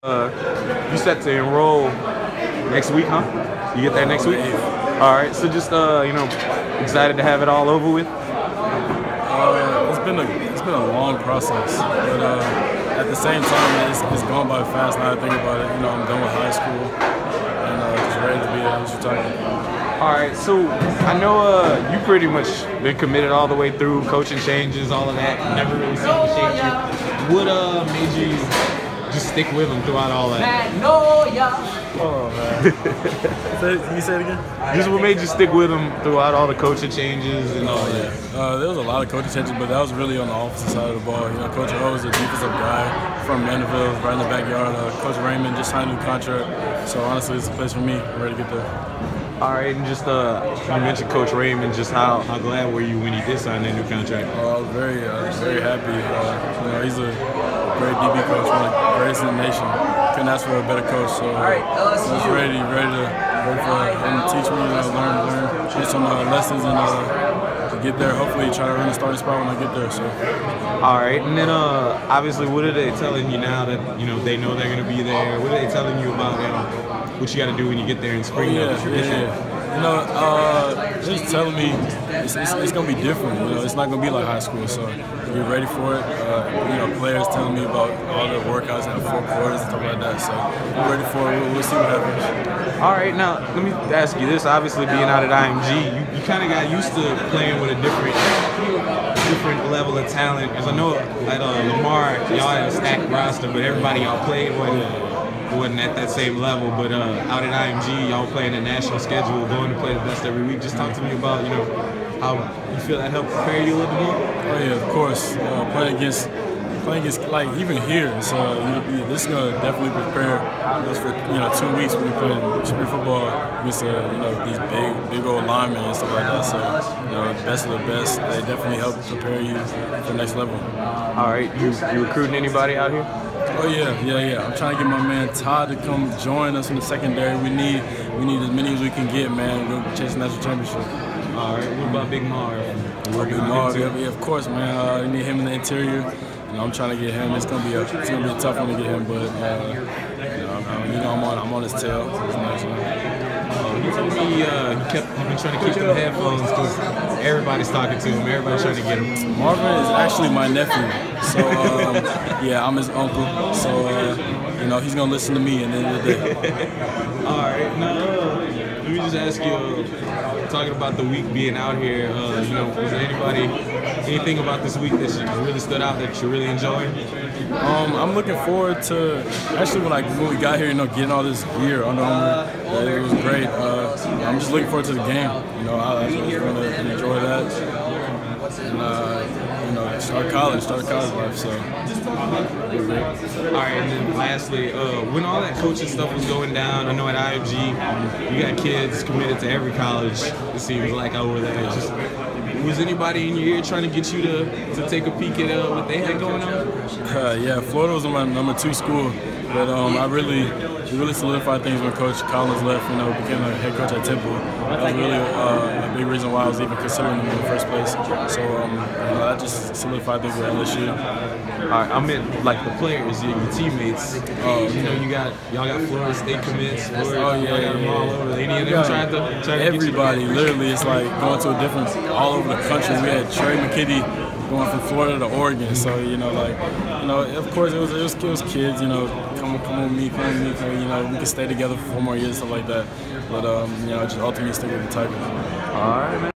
You set to enroll next week, huh? You get there next week? All right, so just, excited to have it all over with? It's been a long process, but at the same time, it's gone by fast now I think about it. I'm done with high school and just ready to be at Wichita. All right, so I know you pretty much been committed all the way through, coaching changes, all of that. Never really seemed to shake you. What made you just stick with them throughout all that? Oh man! Can you say it again? Just what made you stick with them throughout all the coaching changes and all that? There was a lot of coaching changes, but that was really on the offensive side of the ball. Coach O was a defensive guy from Mandeville, right in the backyard. Coach Raymond just signed a new contract, so honestly, it's a place for me. I'm ready to get there. All right, and just you mentioned Coach Raymond. Just how glad were you when he did sign that new contract? I was very happy. He's a great DB coach, one of the greatest in the nation. Couldn't ask for a better coach. So I was ready for him to teach me, learn, get some lessons, and to get there. Hopefully, try to earn a starting spot when I get there. So. All right, and then obviously, what are they telling you now that they know they're going to be there? What are they telling you about what you got to do when you get there in spring? Just telling me it's going to be different. It's not going to be like high school, so get ready for it. Players telling me about all the workouts and the 4 quarters and stuff like that. So I'm ready for it. We'll see what happens. All right, now let me ask you this. Obviously, being out at IMG, you kind of got used to playing with a different level of talent. Because I know at Lamar, y'all had a stacked roster, but everybody y'all played wasn't at that same level. But out at IMG, y'all playing a national schedule, going to play the best every week. Just talk to me about how you feel that helped prepare you a little bit more. Oh yeah, of course. Playing against like even here, so this is gonna definitely prepare us for 2 weeks when we play spring football against these big old linemen and stuff like that. So best of the best, they definitely help prepare you for the next level. All right, you recruiting anybody out here? Oh yeah. I'm trying to get my man Todd to come join us in the secondary. We need as many as we can get, man. We're chasing national championship. All right, what about Big Mar? Big Mar, yeah, of course, man. We need him in the interior. I'm trying to get him. It's gonna be a tough one to get him, but I'm on his tail. It's nice, he told me you've been trying to keep them headphones because everybody's talking to him. Everybody's trying to get him. Marvin is actually my nephew, so yeah, I'm his uncle. So he's gonna listen to me at the end of the day. All right, now let me just ask you, talking about the week being out here, was there anything about this week that really stood out that you really enjoyed? I'm looking forward to actually when we got here, getting all this gear under Armour. It was great. I'm just looking forward to the game. I was going to enjoy that. And start college life. So. All right, and then lastly, when all that coaching stuff was going down, I know at IMG, you got kids committed to every college. It seems like over there. Was anybody in your ear trying to get you to take a peek at what they had going on? Yeah, Florida was my #2 school, but it really solidified things when Coach Collins left. Became a head coach at Temple. That was really a big reason why I was even considering him in the first place. So that just solidified things with LSU. All right, I meant like the players, your teammates. Y'all got Florida State commits. Any of them trying to everybody, literally, it's like going to a different all over the country. We had Trey McKitty going from Florida to Oregon. So of course it was kids. Come with me. We can stay together for 4 more years, stuff like that. But just ultimately stick with the Tigers. All right, man.